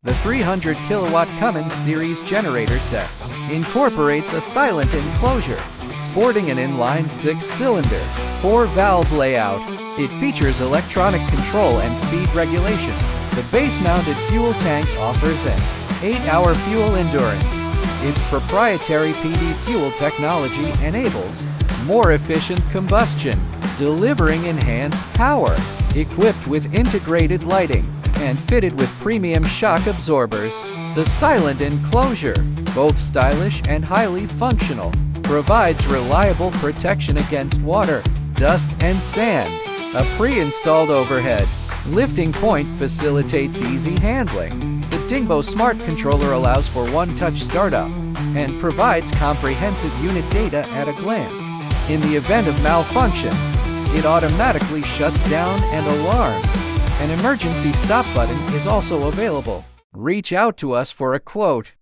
The 300 kilowatt Cummins series generator set incorporates a silent enclosure, sporting an inline 6-cylinder, 4-valve layout. It features electronic control and speed regulation. The base-mounted fuel tank offers an 8-hour fuel endurance. Its proprietary PD fuel technology enables more efficient combustion, delivering enhanced power. Equipped with integrated lighting and fitted with premium shock absorbers, the silent enclosure, both stylish and highly functional, provides reliable protection against water, dust, and sand. A pre-installed overhead lifting point facilitates easy handling. The Dingbo Smart Controller allows for one-touch startup and provides comprehensive unit data at a glance. In the event of malfunctions, it automatically shuts down and alarms. An emergency stop button is also available. Reach out to us for a quote.